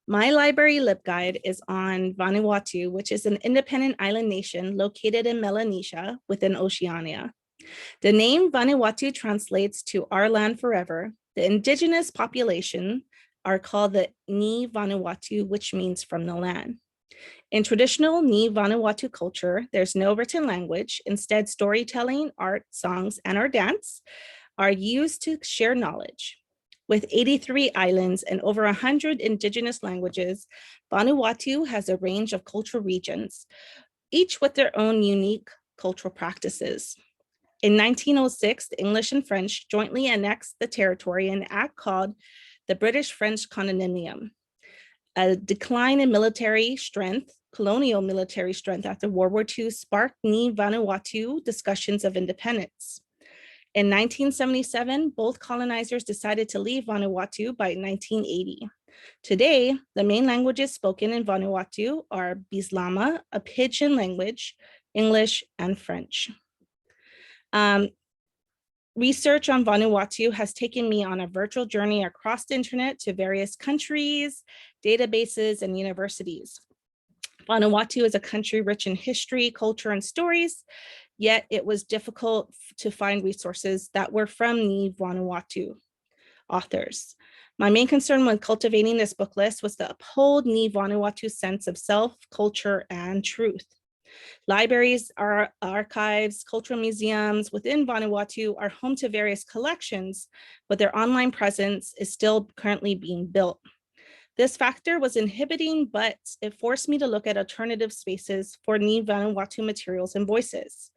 My library LibGuide is on Vanuatu, which is an independent island nation located in Melanesia within Oceania. The name Vanuatu translates to our land forever. The indigenous population are called the Ni Vanuatu, which means from the land. In traditional Ni Vanuatu culture, there's no written language. Instead, storytelling, art, songs, and or dance are used to share knowledge. With 83 islands and over 100 indigenous languages, Vanuatu has a range of cultural regions, each with their own unique cultural practices. In 1906, the English and French jointly annexed the territory in an act called the British-French Condominium. A decline in military strength, colonial military strength after World War II sparked Ni Vanuatu discussions of independence. In 1977, both colonizers decided to leave Vanuatu by 1980. Today, the main languages spoken in Vanuatu are Bislama, a pidgin language, English, and French. Research on Vanuatu has taken me on a virtual journey across the internet to various countries, databases, and universities. Vanuatu is a country rich in history, culture, and stories, yet it was difficult to find resources that were from the Vanuatu authors. My main concern when cultivating this book list was to uphold Ni Vanuatu's sense of self, culture, and truth. Libraries, archives, cultural museums within Vanuatu are home to various collections, but their online presence is still currently being built. This factor was inhibiting, but it forced me to look at alternative spaces for Ni Vanuatu materials and voices.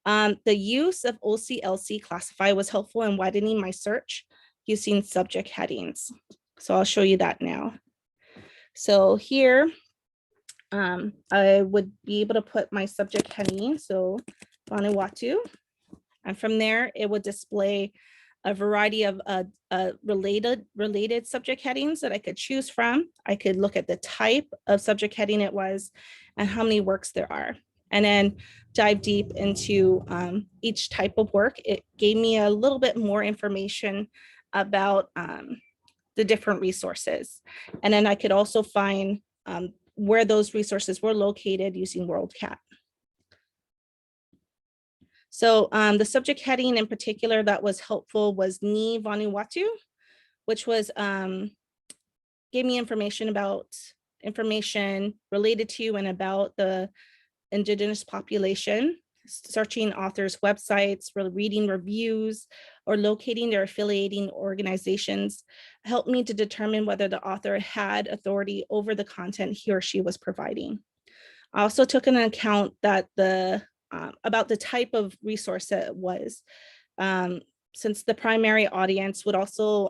The use of OCLC Classify was helpful in widening my search using subject headings. So I'll show you that now. So here, I would be able to put my subject heading, so Vanuatu, and from there it would display a variety of related subject headings that I could choose from. I could look at the type of subject heading it was and how many works there are, and then dive deep into each type of work. It gave me a little bit more information about the different resources. And then I could also find where those resources were located using WorldCat. So the subject heading in particular that was helpful was Ni Vanuatu, which was gave me information related to and about the indigenous population, searching authors' websites, reading reviews, or locating their affiliating organizations helped me to determine whether the author had authority over the content he or she was providing. I also took into account that about the type of resource that it was, since the primary audience would also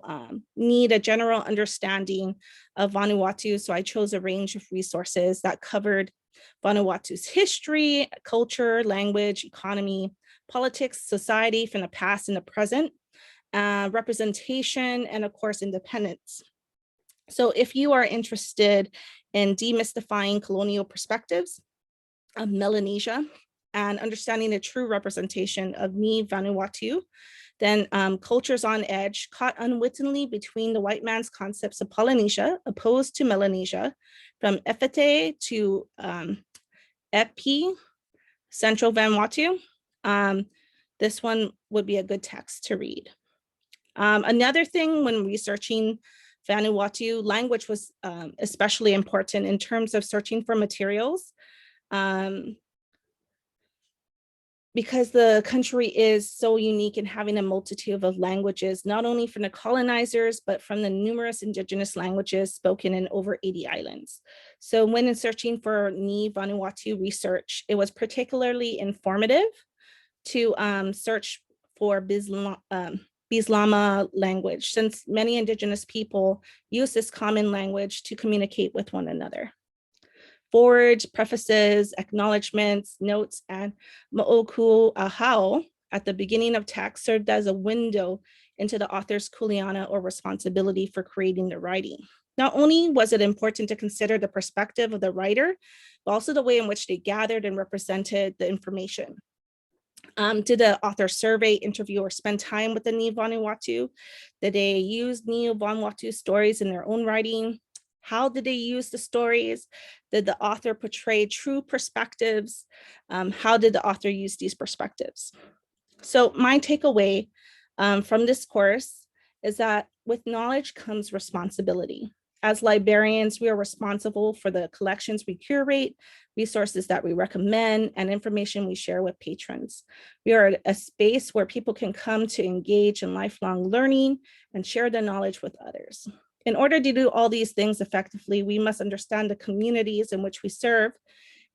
need a general understanding of Vanuatu. So I chose a range of resources that covered Vanuatu's history, culture, language, economy, politics, society from the past and the present, representation, and of course, independence. So if you are interested in demystifying colonial perspectives of Melanesia and understanding the true representation of Ni Vanuatu, then Cultures on Edge, caught unwittingly between the white man's concepts of Polynesia opposed to Melanesia, from Efete to Epi, Central Vanuatu. This one would be a good text to read. Another thing when researching Vanuatu, language was especially important in terms of searching for materials. Because the country is so unique in having a multitude of languages, not only from the colonizers, but from the numerous indigenous languages spoken in over 80 islands. So when in searching for Ni Vanuatu research, it was particularly informative to search for Bislama language, since many indigenous people use this common language to communicate with one another. Forwards, prefaces, acknowledgements, notes, and Ma'oku Ahau at the beginning of text served as a window into the author's kuleana or responsibility for creating the writing. Not only was it important to consider the perspective of the writer, but also the way in which they gathered and represented the information. Did the author survey, interview, or spend time with the Ni Vanuatu? Did they use Ni Vanuatu stories in their own writing? How did they use the stories? Did the author portray true perspectives? How did the author use these perspectives? So my takeaway from this course is that with knowledge comes responsibility. As librarians, we are responsible for the collections we curate, resources that we recommend, and information we share with patrons. We are a space where people can come to engage in lifelong learning and share their knowledge with others. In order to do all these things effectively, we must understand the communities in which we serve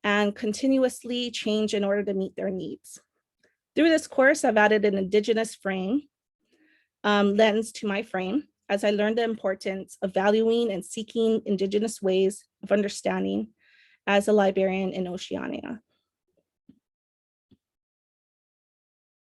and continuously change in order to meet their needs. Through this course, I've added an Indigenous lens to my frame as I learned the importance of valuing and seeking Indigenous ways of understanding as a librarian in Oceania.